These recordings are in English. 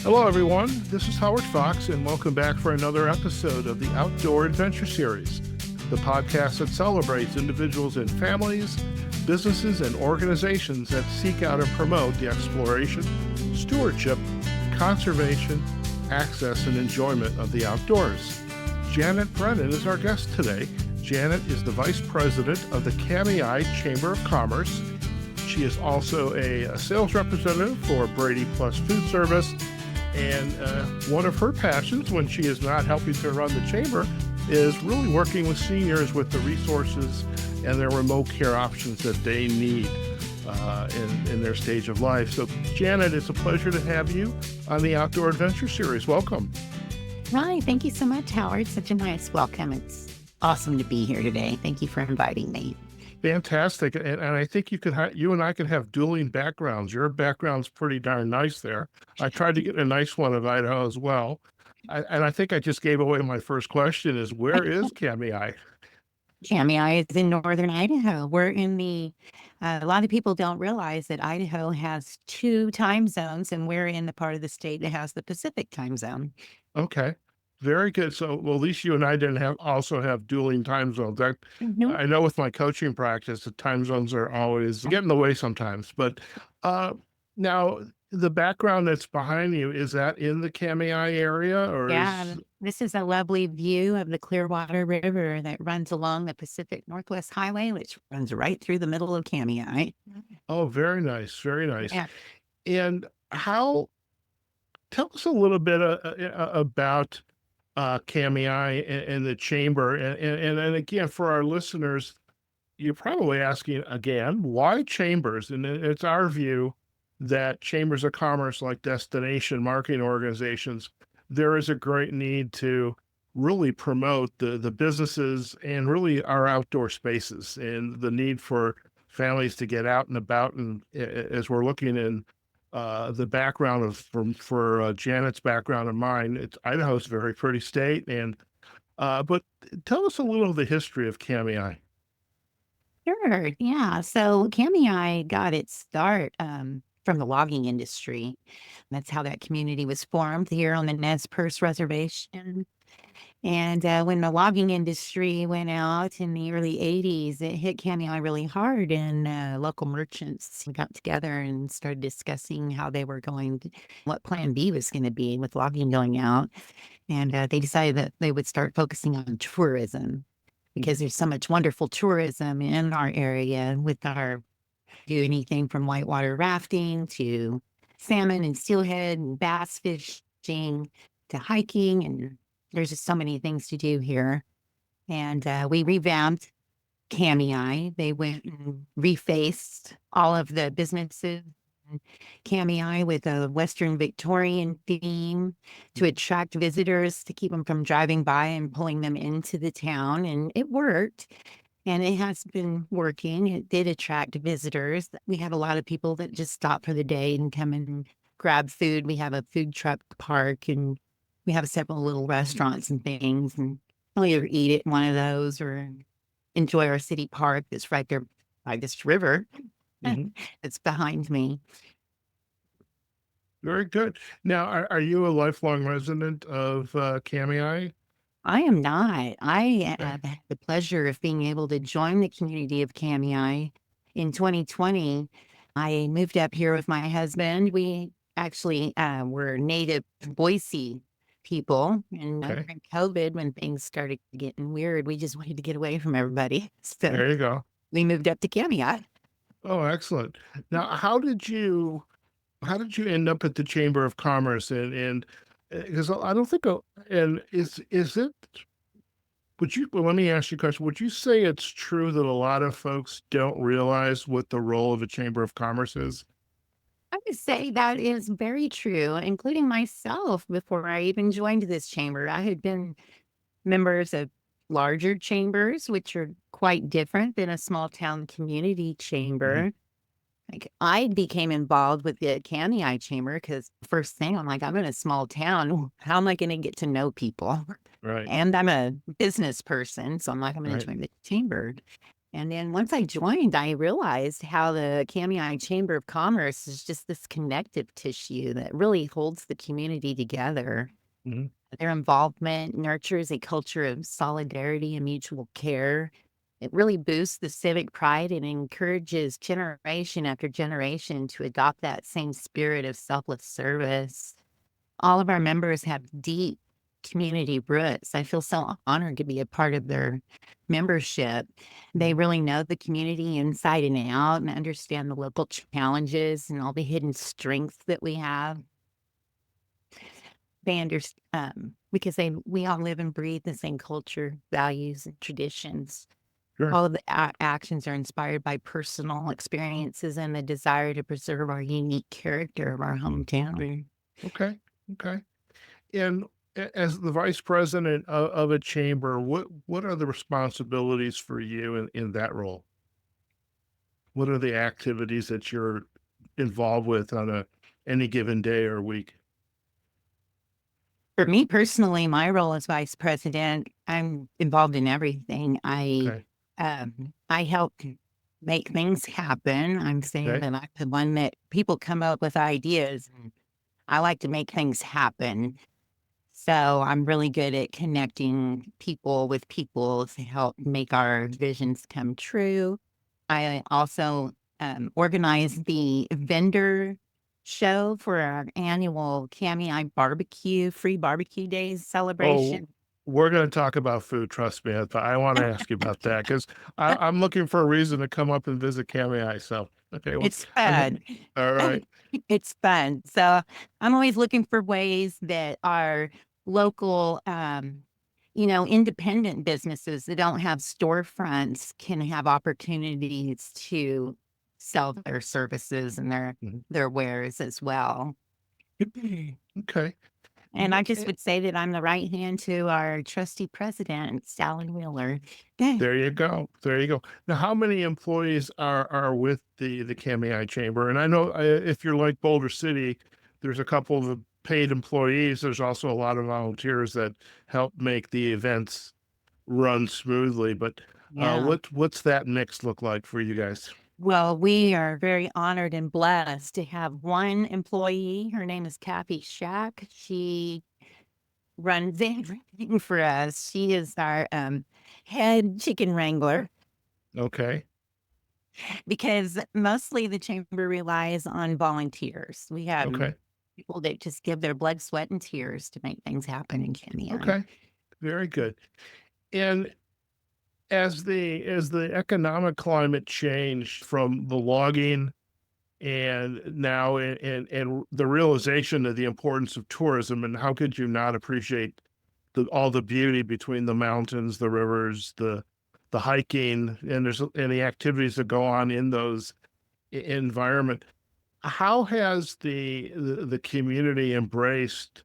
Hello, everyone. This is Howard Fox, and welcome back for another episode of the Outdoor Adventure Series, the podcast that celebrates individuals and families, businesses, and organizations that seek out and promote the exploration, stewardship, conservation, access, and enjoyment of the outdoors. Janet Brennan is our guest today. Janet is the Vice President of the Kamiah Chamber of Commerce. She is also a sales representative for Brady Plus Food Service. And one of her passions when she is not helping to run the chamber is really working with seniors with the resources and their remote care options that they need in their stage of life. So, Janet, it's a pleasure to have you on the Outdoor Adventure Series. Welcome. Right. Thank you so much, Howard. Such a nice welcome. It's awesome to be here today. Thank you for inviting me. Fantastic. And I think you and I could have dueling backgrounds. Your background's pretty darn nice there. I tried to get a nice one of Idaho as well. And I think I just gave away my first question is, where is Kamiah? Kamiah is in northern Idaho. We're in a lot of people don't realize that Idaho has two time zones, and we're in the part of the state that has the Pacific time zone. Okay. Very good. So, well, at least you and I didn't also have dueling time zones. I know with my coaching practice, the time zones are always get in the way sometimes. But now the background that's behind you, is that in the Kamiah area? Yeah, this is a lovely view of the Clearwater River that runs along the Pacific Northwest Highway, which runs right through the middle of Kamiah. Oh, very nice. Very nice. Yeah. And tell us a little bit about Kamiah and the chamber. And again, for our listeners, you're probably asking again, why chambers? And it's our view that chambers of commerce, like destination marketing organizations, there is a great need to really promote the businesses and really our outdoor spaces and the need for families to get out and about. And as we're looking in the background for Janet's background and mine, Idaho's a very pretty state. And but tell us a little of the history of Kamiah. Sure. Yeah. So Kamiah got its start from the logging industry. That's how that community was formed here on the Nez Perce Reservation. And when the logging industry went out in the early 80s, it hit Kamiah really hard. And local merchants got together and started discussing how they were what plan B was going to be with logging going out. And they decided that they would start focusing on tourism because there's so much wonderful tourism in our area do anything from whitewater rafting to salmon and steelhead and bass fishing to hiking. And there's just so many things to do here. And we revamped Kamiah. They went and refaced all of the businesses in Kamiah with a Western Victorian theme to attract visitors, to keep them from driving by and pulling them into the town. And it worked. And it has been working. It did attract visitors. We have a lot of people that just stop for the day and come and grab food. We have a food truck park, and we have several little restaurants and things. And we'll either eat at one of those or enjoy our city park that's right there by this river that's behind me. Very good. Now, are you a lifelong resident of Kamiah? I am not. I have had the pleasure of being able to join the community of Kamiah in 2020. I moved up here with my husband. We actually were native Boise people. And during COVID, when things started getting weird, we just wanted to get away from everybody. So there you go. We moved up to Kamiah. Oh, excellent. Now, how did you end up at the Chamber of Commerce? And because I don't think, and is it, let me ask you a question. Would you say it's true that a lot of folks don't realize what the role of a Chamber of Commerce is? I would say that is very true, including myself. Before I even joined this chamber, I had been members of larger chambers, which are quite different than a small town community chamber. Like, I became involved with the Kamiah Chamber because first thing, I'm like, I'm in a small town. How am I going to get to know people? Right. And I'm a business person, so I'm like, I'm going to join the chamber. And then once I joined, I realized how the Kamiah Chamber of Commerce is just this connective tissue that really holds the community together. Hmm. Their involvement nurtures a culture of solidarity and mutual care. It really boosts the civic pride and encourages generation after generation to adopt that same spirit of selfless service. All of our members have deep community roots. I feel so honored to be a part of their membership. They really know the community inside and out and understand the local challenges and all the hidden strengths that we have. They understand because we all live and breathe the same culture, values, and traditions. Sure. All of the actions are inspired by personal experiences and the desire to preserve our unique character of our hometown. Okay. Okay. And as the vice president of a chamber, what are the responsibilities for you in that role? What are the activities that you're involved with on any given day or week? For me personally, my role as vice president, I'm involved in everything. Okay. I help make things happen. I'm saying Okay. that I'm the one that people come up with ideas, and I like to make things happen. So I'm really good at connecting people with people to help make our visions come true. I also organize the vendor show for our annual Kamiah barbecue, free barbecue days Oh, celebration. we're going to talk about food. Trust me. But I want to ask you about that because I'm looking for a reason to come up and visit Kamiah. So, okay. Well, It's I'm fun. all right. It's fun. So I'm always looking for ways that our local, independent businesses that don't have storefronts can have opportunities to sell their services and Mhm. their wares as well. Okay. And I just would say that I'm the right hand to our trusty president, Sally Wheeler. There you go. There you go. Now, how many employees are with the Kamiah Chamber? And I know if you're like Boulder City, there's a couple of paid employees. There's also a lot of volunteers that help make the events run smoothly. But Yeah. what's that mix look like for you guys? Well, we are very honored and blessed to have one employee. Her name is Kathy Shack. She runs everything for us. She is our head chicken wrangler Okay. because mostly the chamber relies on volunteers. We have Okay. people that just give their blood, sweat, and tears to make things happen in Kenya. Okay. Very good. And as the economic climate changed from the logging and now and the realization of the importance of tourism, and how could you not appreciate all the beauty between the mountains, the rivers, the hiking, and the activities that go on in those environment. How has the community embraced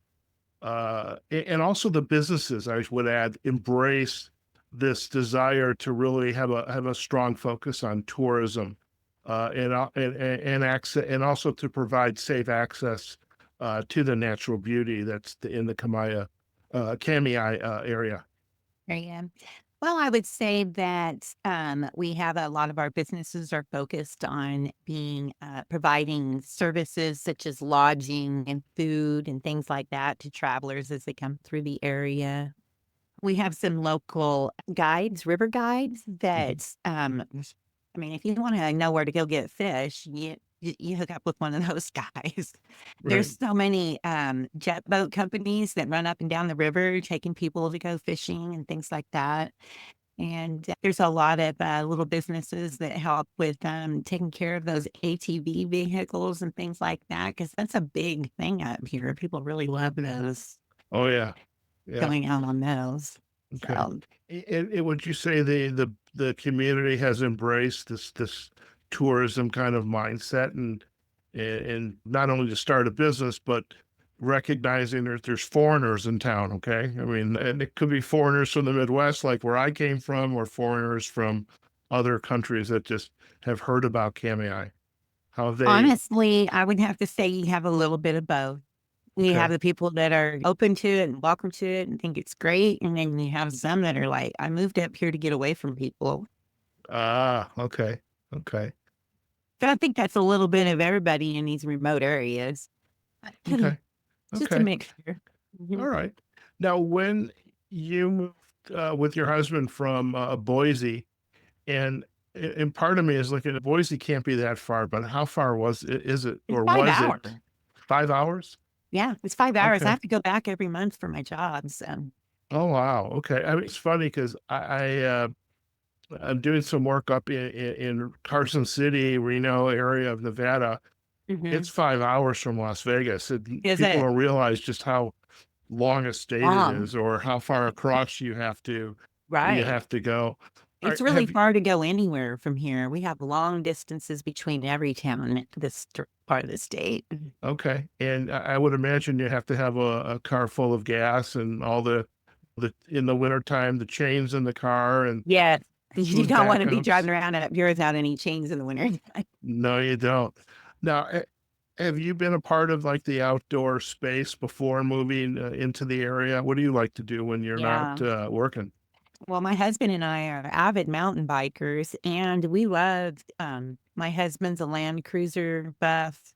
and also the businesses, I would add, embrace this desire to really have a strong focus on tourism, and access, and also to provide safe access to the natural beauty that's in the Kamiah area. Yeah. Well, I would say that we have a lot of our businesses are focused on being providing services such as lodging and food and things like that to travelers as they come through the area. We have some local guides, river guides Mhm. that, I mean, if you want to know where to go get fish, you hook up with one of those guys. Right. There's so many jet boat companies that run up and down the river, taking people to go fishing and things like that. And there's a lot of little businesses that help with taking care of those ATV vehicles and things like that, because that's a big thing up here. People really love those, Oh yeah. Yeah. going out on those. Okay. So Would you say the community has embraced this tourism kind of mindset, and not only to start a business, but recognizing that there's foreigners in town, okay? I mean, and it could be foreigners from the Midwest, like where I came from, or foreigners from other countries that just have heard about Kamiah. How they honestly, I would have to say you have a little bit of both. You have okay. the people that are open to it and welcome to it and think it's great. And then you have some that are like, I moved up here to get away from people. Ah, okay. Okay. So I think that's a little bit of everybody in these remote areas. Okay. Just a Okay. mixture. All Mhm. right. Now, when you moved with your husband from Boise, and part of me is looking at Boise can't be that far, but how far is it, It's or 5 was it hours. 5 hours? Yeah, it's 5 hours. I Okay. have to go back every month for my job, so Oh wow. Okay. I mean, it's funny because I'm doing some work up in Carson City, Reno area of Nevada. It's Mhm. 5 hours from Las Vegas. Is People it don't realize just how long a state it long? is, or how far across you Right. have to go. All It's right, really far to go anywhere from here. We have long distances between every town in this part of the state. okay, and I would imagine you have to have a car full of gas and all the in the wintertime, the chains in the car and Yeah. You food don't want to be backups. driving around up here without any chains in the winter. No, you don't. Now, have you been a part of like the outdoor space before moving into the area? What do you like to do when you're not Yeah. working? Well, my husband and I are avid mountain bikers, and we love, my husband's a Land Cruiser buff.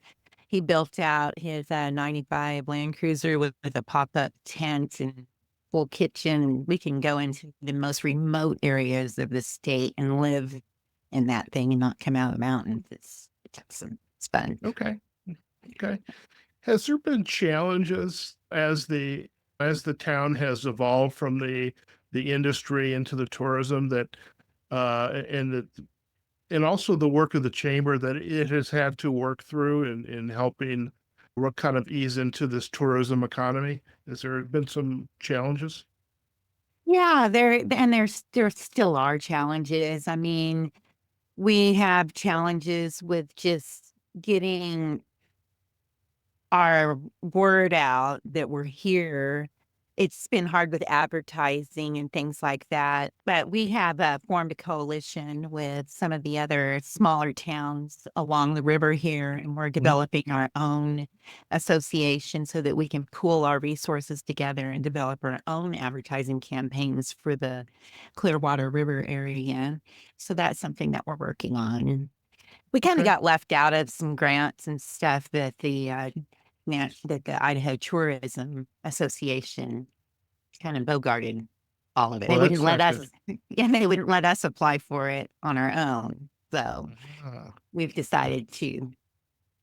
He built out his 95 Land Cruiser with a pop-up tent and full kitchen. And we can go into the most remote areas of the state and live in that thing and not come out of the mountains. It's awesome. It's fun. Okay, okay. Has there been challenges as the town has evolved from the industry into the tourism that and and also the work of the chamber that it has had to work through in helping what kind of ease into this tourism economy? Has there been some challenges? Yeah, there still are challenges. I mean, we have challenges with just getting our word out that we're here. It's been hard with advertising and things like that, but we have formed a coalition with some of the other smaller towns along the river here, and we're Mhm. developing our own association so that we can pool our resources together and develop our own advertising campaigns for the Clearwater River area. So that's something that we're working on. We kinda Okay. got left out of some grants and stuff that the Idaho Tourism Association kind of bogarted all of it. They Well, wouldn't that's let not us good. yeah, they wouldn't let us apply for it on our own. So, Ah, we've decided to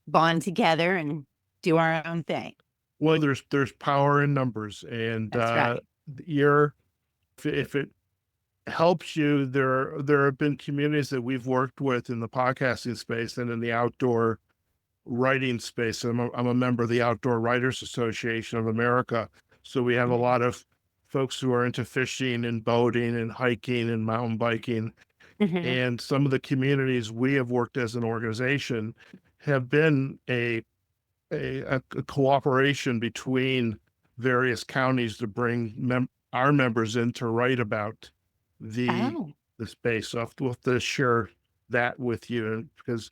bond together and do our own thing. well, there's power in numbers, and That's right. you're if it helps you, there have been communities that we've worked with in the podcasting space and in the outdoor writing space. I'm a member of the Outdoor Writers Association of America. So we have a Mhm. lot of folks who are into fishing and boating and hiking and mountain biking. Mhm. And some of the communities we have worked as an organization have been a cooperation between various counties to bring our members in to write about the Oh, the space. So we'll have to share that with you because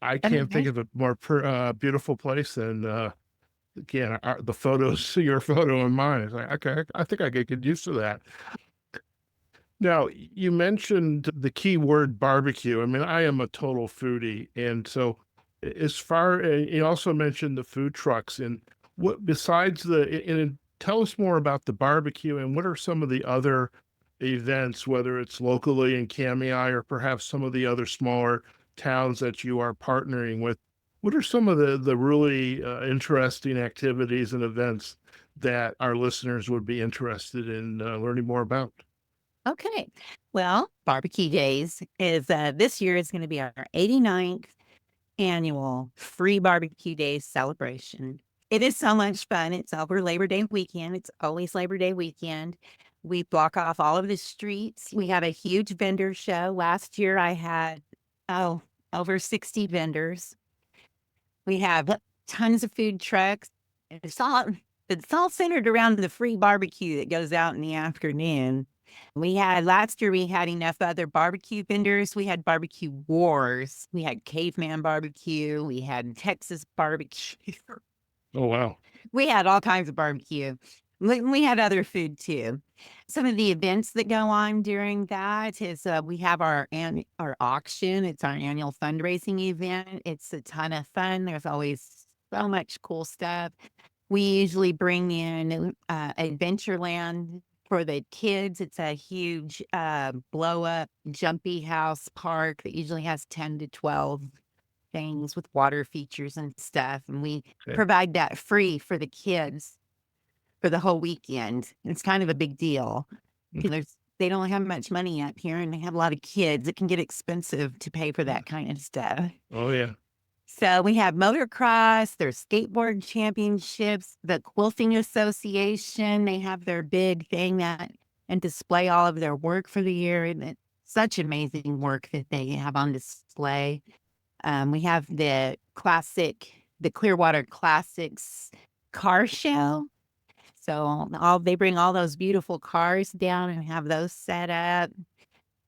I can't think okay. of a more beautiful place than again the photos, your photo and mine. It's like okay, I think I could get used to that. Now you mentioned the key word barbecue. I mean, I am a total foodie, and so as far you also mentioned the food trucks and what besides and tell us more about the barbecue and what are some of the other events, whether it's locally in Kamiah or perhaps some of the other smaller towns that you are partnering with. What are some of the really interesting activities and events that our listeners would be interested in learning more about? Okay. Well, Barbecue Days is, this year is gonna be our 89th annual free barbecue day celebration. It is so much fun. It's over Labor Day weekend. It's always Labor Day weekend. We block off all of the streets. We have a huge vendor show. Last year I had, oh, over 60 vendors. We have tons of food trucks. It's all it's all centered around the free barbecue that goes out in the afternoon. We had last year we had enough other barbecue vendors. We had barbecue wars. We had caveman barbecue. We had Texas barbecue. Oh wow. We had all kinds of barbecue. We had other food too. Some of the events that go on during that is we have our auction. It's our annual fundraising event. It's a ton of fun. There's always so much cool stuff. We usually bring in Adventureland for the kids. It's a huge blow up jumpy house park that usually has 10 to 12 things with water features and stuff. And we Okay. provide that free for the kids for the whole weekend. It's kind of a big deal. Okay. They don't have much money up here and they have a lot of kids. It can get expensive to pay for that kind of stuff. Oh, yeah. So we have motocross, there's skateboard championships, the quilting association, they have their big thing that and display all of their work for the year. And it's such amazing work that they have on display. We have the Clearwater Classics car show. So they bring all those beautiful cars down and have those set up.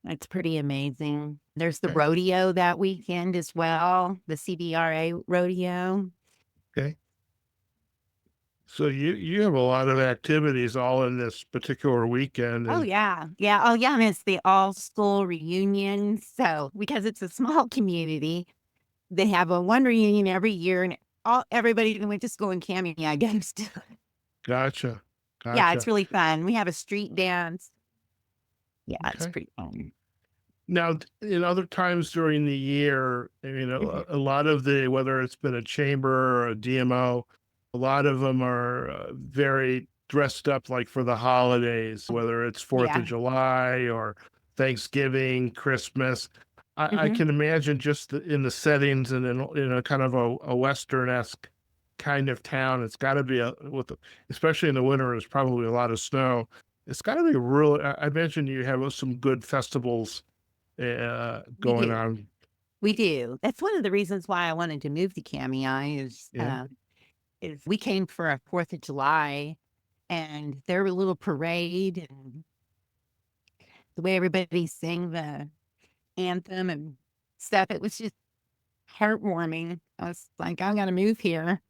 It's pretty amazing. There's the Okay. rodeo that weekend as well, the CBRA rodeo. Okay. So you have a lot of activities all in this particular weekend, Oh and yeah. Yeah. Oh yeah. And it's the all school reunion. So because it's a small community, they have a one reunion every year and everybody that went to school in Kamiah goes to. gotcha, Yeah, it's gotcha. really fun. We have a street dance. Yeah, it's Okay. pretty fun. Now, in other times during the year, Mhm. a lot of whether it's been a chamber or a DMO, a lot of them are very dressed up like for the holidays, whether it's 4th of Yeah. July or Thanksgiving, Christmas. I Hmm. can imagine just in the settings and in a kind of a Western-esque kind of town, it's got to be especially in the winter, there's probably a lot of snow. It's got to be real. I imagine you have some good festivals We going do. on. We do. That's one of the reasons why I wanted to move to Kamiah Yeah. is we came for a 4th of July and there was a little parade and the way everybody sang the anthem and stuff. It was just heartwarming. I was like, I gotta move here.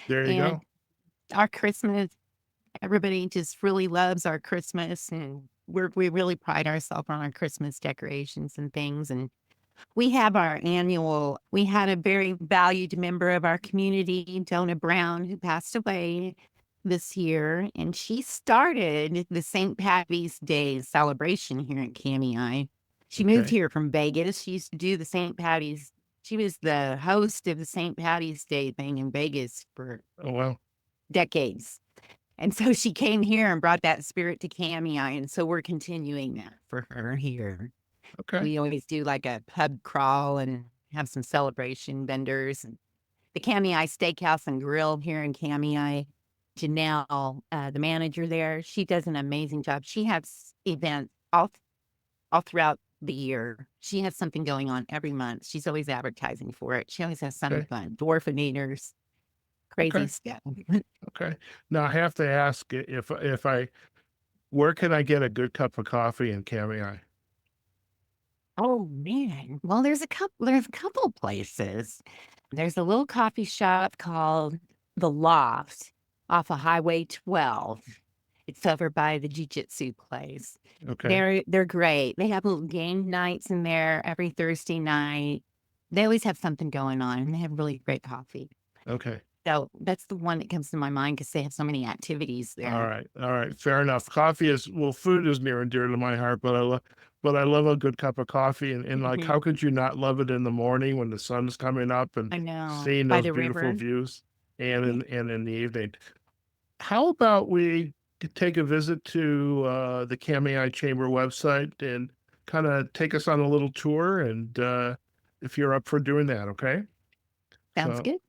There you And go. our Christmas, everybody just really loves our Christmas and we really pride ourselves on our Christmas decorations and things. And we had a very valued member of our community, Donna Brown, who passed away this year. And she started the St. Patty's Day celebration here in Kamiah. She moved Okay. here from Vegas. She used to do the St. Patty's. She was the host of the St. Patty's Day thing in Vegas for Oh, well. decades. And so she came here and brought that spirit to Kamiah. And so we're continuing that for her here. Okay. We always do like a pub crawl and have some celebration vendors. And the Kamiah Steakhouse and Grill here in Kamiah, Janelle, the manager there, she does an amazing job. She has events all throughout the year. She has something going on every month. She's always advertising for it. She always has something Okay. fun. Dwarf eaters, crazy Okay. stuff. Okay. Now I have to ask if I where can I get a good cup of coffee in Kamiah? Oh man. Well, there's a couple places. There's a little coffee shop called The Loft off of Highway 12. It's over by the jiu-jitsu place. Okay. They're great. They have little game nights in there every Thursday night. They always have something going on and they have really great coffee. Okay. So that's the one that comes to my mind because they have so many activities All there. right. All right. Fair enough. Coffee is food is near and dear to my heart, but I love a good cup of coffee and like Mhm. how could you not love it in the morning when the sun's coming up and I know. seeing By those the beautiful river. views and Yeah. in the evening. How about we take a visit to the Kamiah Chamber website and kind of take us on a little tour and if you're up for doing that, okay? Sounds So good.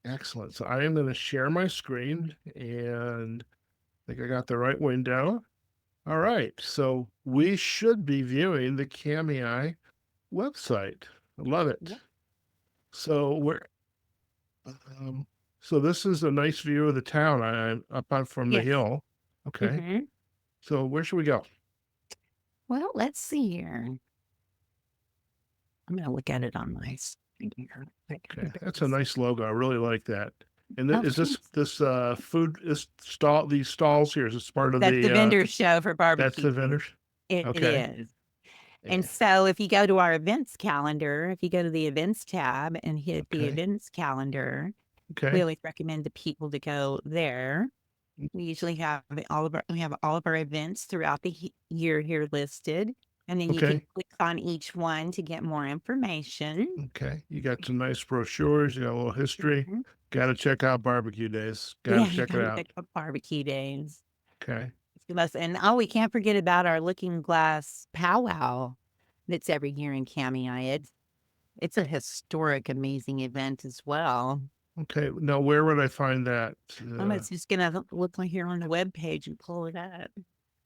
excellent. So I am going to share my screen and I think I got the right window. All right. So we should be viewing the Kamiah website. I love it. Yep. So we're um, so this is a nice view of the town. I'm up on from the Yes. hill. Okay. Hmm. So where should we go? Well, let's see here. I'm gonna look at it on my screen here. Okay, that's a nice logo. I really like that. And Oh, is this thanks. food these stalls here? Is this part of That's the vendor show for that's barbecue. the vendors? It Okay. is. And Yeah. so if you go to our events calendar, if you go to the events tab and hit the Okay. events calendar, we Okay. always recommend the people to go there. We usually have all of our events throughout the year here listed, and then you can Okay. click on each one to get more information. Okay. You got some nice brochures. You got a little history. Mhm. Got to check out Barbecue Days. Got to Yeah, you check it got to check out. out barbecue days. Okay. It's the most, and oh, we can't forget about our Looking Glass powwow that's every year in Kamiah. It's a historic, amazing event as well. Okay. Now, where would I find that? It's just gonna look like here on the web page and pull it up.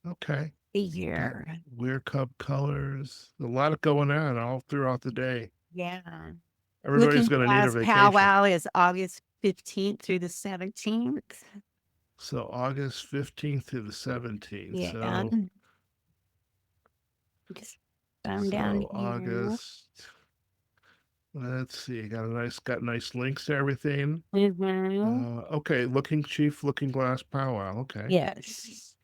Okay. A Got year. weird cup colors. A lot of going on all throughout the day. Yeah. Everybody's Looking going to need a Glass vacation. powwow is August 15th through the 17th. So August 15th to the 17th. Yeah. Just down So here. August. Let's see. Got nice links to everything. Mm-hmm. Okay. Looking Glass powwow. Okay. Yes.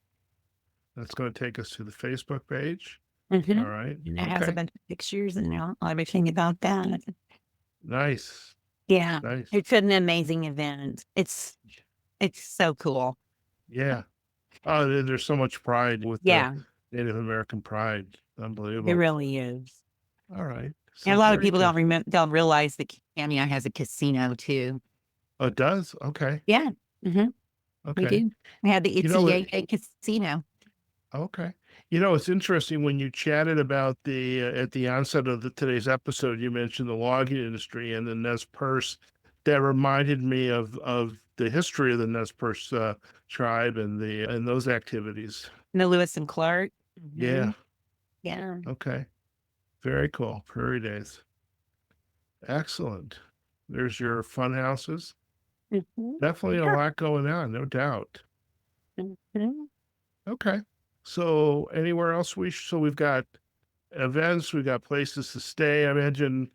That's going to take us to the Facebook page. Mm-hmm. All right. And it has a Okay. bunch of pictures and everything about that. Nice. Yeah. Nice. It's an amazing event. It's so cool. Yeah. Oh, there's so much pride with the Yeah, Native American pride. it Unbelievable. really is. All right. And So a lot of very people good. don't realize that Kamiah has a casino too. Oh, it does? Okay. Yeah. Mm-hmm. We Okay. do. We had the You know, It's Casino. okay. It's interesting when you chatted about at the onset of today's episode, you mentioned the logging industry and the Nez Perce. That reminded me of the history of the Nez Perce tribe and those activities. And the Lewis and Clark. Yeah. Hmm. Yeah. Okay. Very cool. Prairie Days. Excellent. There's your fun houses. Hmm. Definitely a Sure. lot going on, no doubt. Mhm. Okay. So anywhere else so we've got events, we've got places to stay. I imagine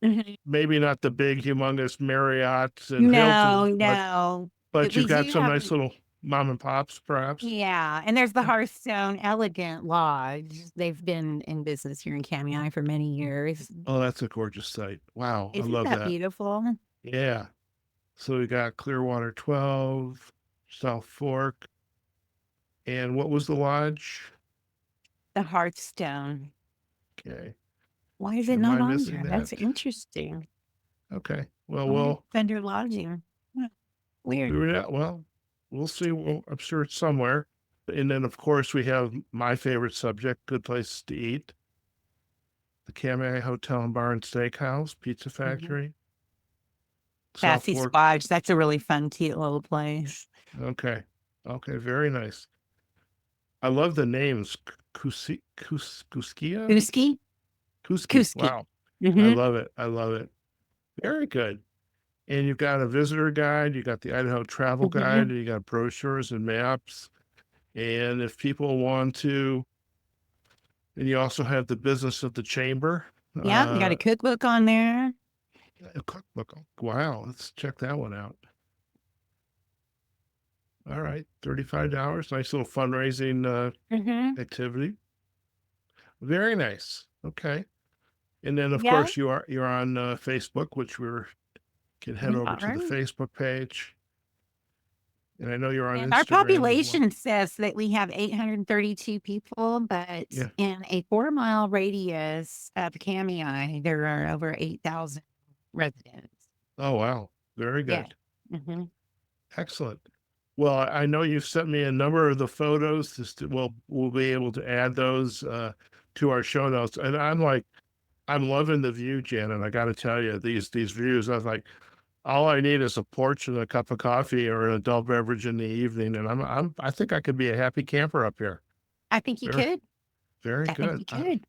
Mhm. maybe not the big, humongous Marriotts and No, Hiltons, but no. you've We got do some have, nice little mom and pops, perhaps. yeah. And there's the Okay. Hearthstone Elegant Lodge. They've been in business here in Kamiah for many years. Oh, that's a gorgeous site. Wow, I Isn't love that that. beautiful? Yeah. So we got Clearwater 12, South Fork, and what was the lodge? The Hearthstone. Okay. Why is it Am not I on missing there? That's that? interesting. Okay. Well, Why is vendor lodging? Huh, weird. we'll see. I'm sure it's somewhere. And then, of course, we have my favorite subject, good places to eat. The Kamiah Hotel and Bar and Steakhouse, Pizza Mhm. Factory, South Bassy's Fork. Lodge. That's a really fun, cute little place. Okay. Okay. Very nice. I love the names. Kuskia? Kuski? Kuski. Kuski. Wow. I Hmm. love it. I love it. Very good. And you've got a visitor guide, you got the Idaho travel guide, Hmm. and you got brochures and maps. And if people want to, and you also have the business of the chamber, Yeah, we got a cookbook on there. a cookbook. Wow, let's check that one out. All right, $35. Nice little fundraising Hmm. activity. Very nice. Okay. And then, of Yeah, course, you're on Facebook, which can head we over to the are. Facebook page. And I know you're on And our Instagram as well. population says that we have 832 people, but Yeah. in a 4-mile radius of Kamiah, there are over 8,000 residents. Oh, wow. Very Yeah. good. Hmm. Excellent. Well, I know you've sent me a number of the photos. We'll be able to add those to our show notes. And I'm loving the view, Janet. I got to tell you, these views. I was like, all I need is a porch and a cup of coffee or an adult beverage in the evening, and I think I could be a happy camper up here. I think you Very, could. very I think good. you could.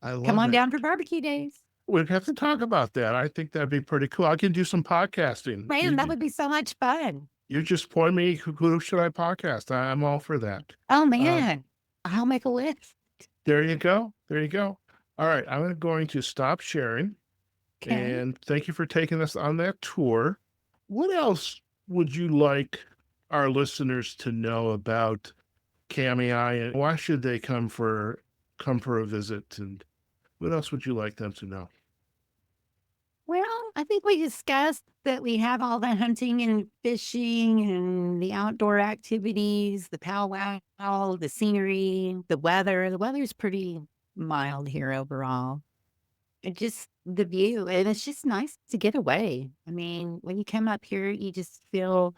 I Come love on it. down for barbecue days. We'd have to talk about that. I think that'd be pretty cool. I can do some podcasting. Man, that would be so much fun. You just point me, who should I podcast? I'm all for that. Oh, Uh, man. I'll make a list. there you go. There you go. All right. I'm going to stop sharing Okay. and thank you for taking us on that tour. What else? would you like our listeners to know about Kamiah, and why should they come for a visit? And what else would you like them to know? Well, I think we discussed that we have all the hunting and fishing and the outdoor activities, the powwow, the scenery, the weather. The weather's pretty mild here overall. And just the view, and it's just nice to get away. I mean, when you come up here, you just feel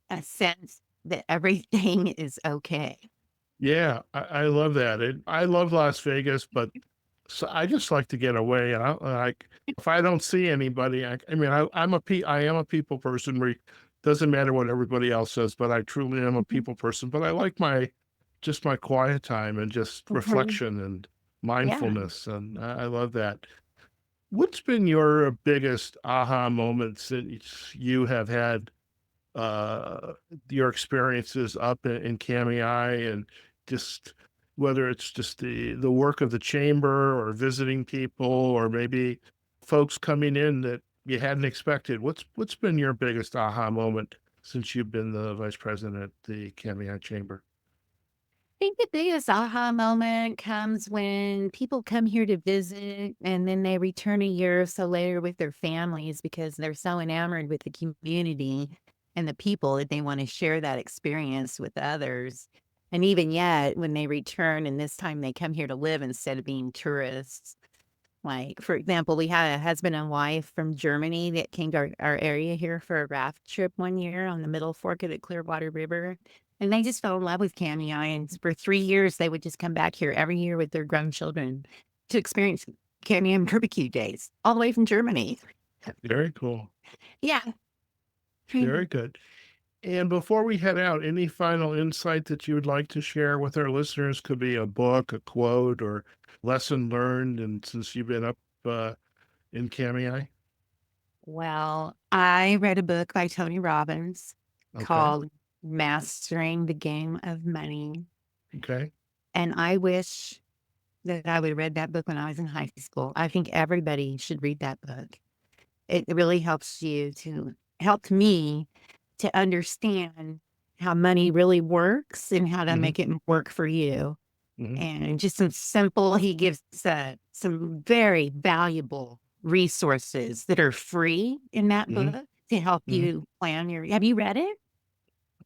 a sense that everything is okay. Yeah, I love that. I love Las Vegas, but so I just like to get away. And I like if I don't see anybody. I mean, I am a people person. Doesn't matter what everybody else says, but I truly am a Mhm, people person. But I like my just my quiet time and just mhm. reflection and Yeah. mindfulness, and I love that. What's been your biggest aha moment since you have had uh, your experiences up in Kamiah, and just whether it's just the work of the chamber or visiting people or maybe folks coming in that you hadn't expected. What's been your biggest aha moment since you've been the vice president at the Kamiah Chamber? I think the biggest aha moment comes when people come here to visit and then they return a year or so later with their families because they're so enamored with the community and the people that they want to share that experience with others. And even yet, when they return and this time they come here to live instead of being tourists. Like, for example, we had a husband and wife from Germany that came to our area here for a raft trip one year on the Middle Fork of the Clearwater River. And they just fell in love with Kamiah. And for 3 years, they would just come back here every year with their grown children to experience Kamiah and barbecue days, all the way from Germany. Very cool. Yeah. Very good. And before we head out, any final insight that you would like to share with our listeners? Could be a book, a quote, or lesson learned. And since you've been up in Kamiah, Well, I read a book by Tony Robbins okay, called Mastering the Game of Money. okay, And I wish that I would have read that book when I was in high school. I think everybody should read that book. It really helped me to understand how money really works and how to hmm make it work for you. hmm And just some simple, he gives some very valuable resources that are free in that hmm book to help hmm you plan have you read it?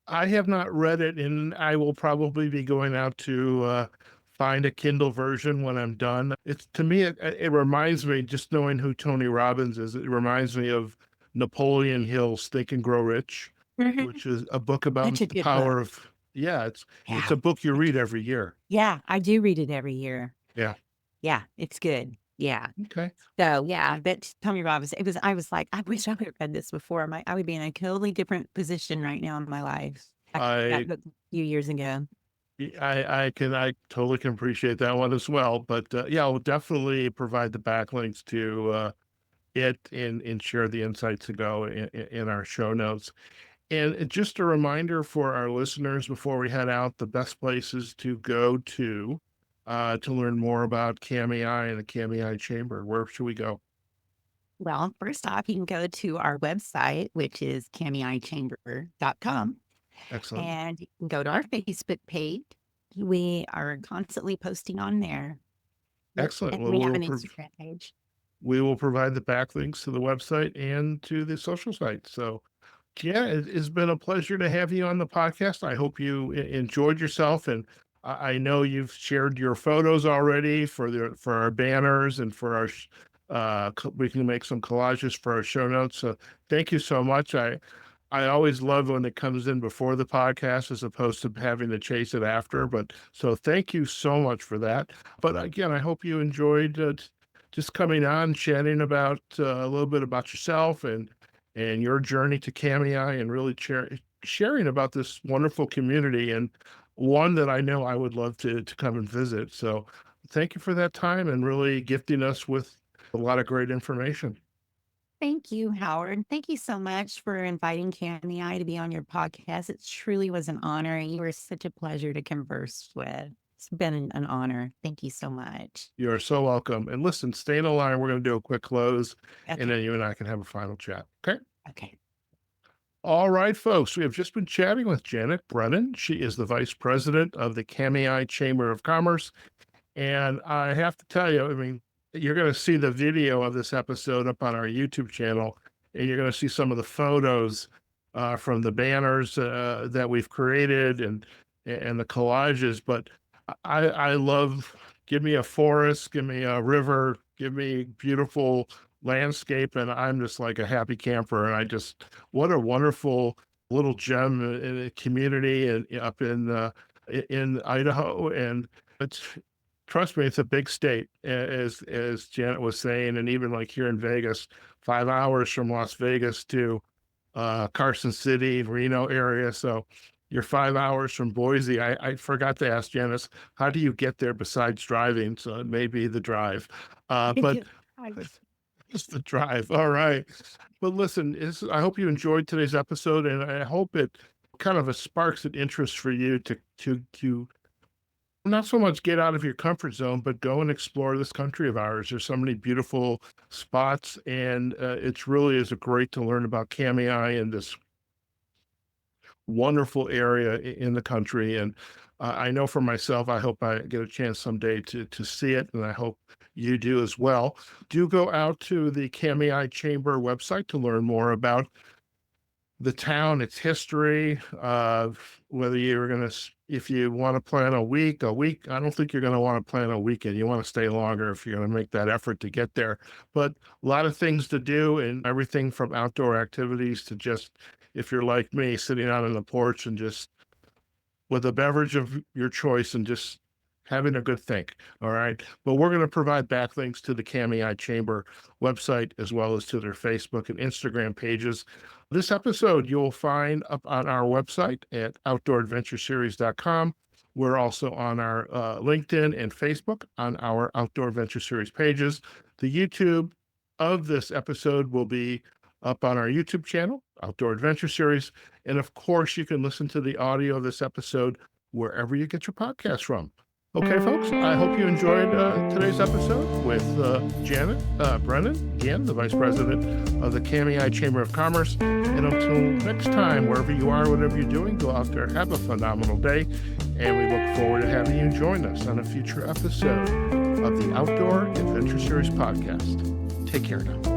I have not read it, and I will probably be going out to find a Kindle version when I'm done. It's to me, it reminds me, just knowing who Tony Robbins is, it reminds me of Napoleon Hill's Think and Grow Rich, Mhm. which is a book about Such a the good book. power of, yeah, it's Yeah. a book you read every year. Yeah, I do read it every year. Yeah. Yeah, it's good. Yeah. Okay. So, yeah, but Tony Robbins, I was like, I wish I would have read this before. I would be in a totally different position right now in my life. I I that book a few years ago. I totally can appreciate that one as well. But yeah, I'll definitely provide the backlinks to it and share the insights to go in our show notes. And just a reminder for our listeners before we head out, the best places to go to learn more about Kamiah and the Kamiah Chamber. Where should we go? Well, first off, you can go to our website, which is kamiahchamber.com, Excellent. and you can go to our Facebook page. We are constantly posting on there. Excellent. And Well, we have an Instagram page. we will provide the backlinks to the website and to the social site. So yeah, it's been a pleasure to have you on the podcast. I hope you enjoyed yourself, and I know you've shared your photos already for our banners and for our. We can make some collages for our show notes. So thank you so much. I always love when it comes in before the podcast as opposed to having to chase it after. But so thank you so much for that. But again, I hope you enjoyed just coming on, chatting about a little bit about yourself and your journey to Kamiah, and really sharing about this wonderful community, and one that I know I would love to come and visit. So thank you for that time and really gifting us with a lot of great information. Thank you, Howard. Thank you so much for inviting Cammy I to be on your podcast. It truly was an honor. You were such a pleasure to converse with. It's been an honor. Thank you so much. You're so welcome. And listen, stay in the line. We're going to do a quick close, and Okay. then you and I can have a final chat. Okay. Okay. All right, folks, we have just been chatting with Janet Brennan. She is the vice president of the Kamiah Chamber of Commerce. And I have to tell you, I mean, you're going to see the video of this episode up on our YouTube channel, and you're going to see some of the photos from the banners that we've created and the collages. But I love, give me a forest, give me a river, give me beautiful landscape, and I'm just like a happy camper. And what a wonderful little gem in a community and up in Idaho. And it's, trust me, it's a big state, as Janet was saying, and even like here in Vegas, 5 hours from Las Vegas to Carson City, Reno area. So you're 5 hours from Boise. I forgot to ask Janice, how do you get there besides driving? So it may be the drive, but it's the drive. All right. But listen, I hope you enjoyed today's episode, and I hope it kind of sparks an interest for you to not so much get out of your comfort zone, but go and explore this country of ours. There's so many beautiful spots, and it's really is great to learn about Kamiah and this wonderful area in the country. And I know for myself, I hope I get a chance someday to see it, and I hope you do as well. Do go out to the Kamiah Chamber website to learn more about the town, its history, whether you're going to, if you want to plan a week, I don't think you're going to want to plan a weekend. You want to stay longer if you're going to make that effort to get there. But a lot of things to do, and everything from outdoor activities to just, if you're like me, sitting out on the porch and just with a beverage of your choice and just having a good think. All right. But we're going to provide backlinks to the Kamiah Chamber website as well as to their Facebook and Instagram pages. This episode you'll find up on our website at outdooradventureseries.com. We're also on our LinkedIn and Facebook on our Outdoor Adventure Series pages. The YouTube of this episode will be up on our YouTube channel, Outdoor Adventure Series. And of course, you can listen to the audio of this episode wherever you get your podcast from. Okay, folks, I hope you enjoyed today's episode with Janet Brennan, again, the Vice President of the Kamiah Chamber of Commerce. And until next time, wherever you are, whatever you're doing, go out there, have a phenomenal day. And we look forward to having you join us on a future episode of the Outdoor Adventure Series podcast. Take care now.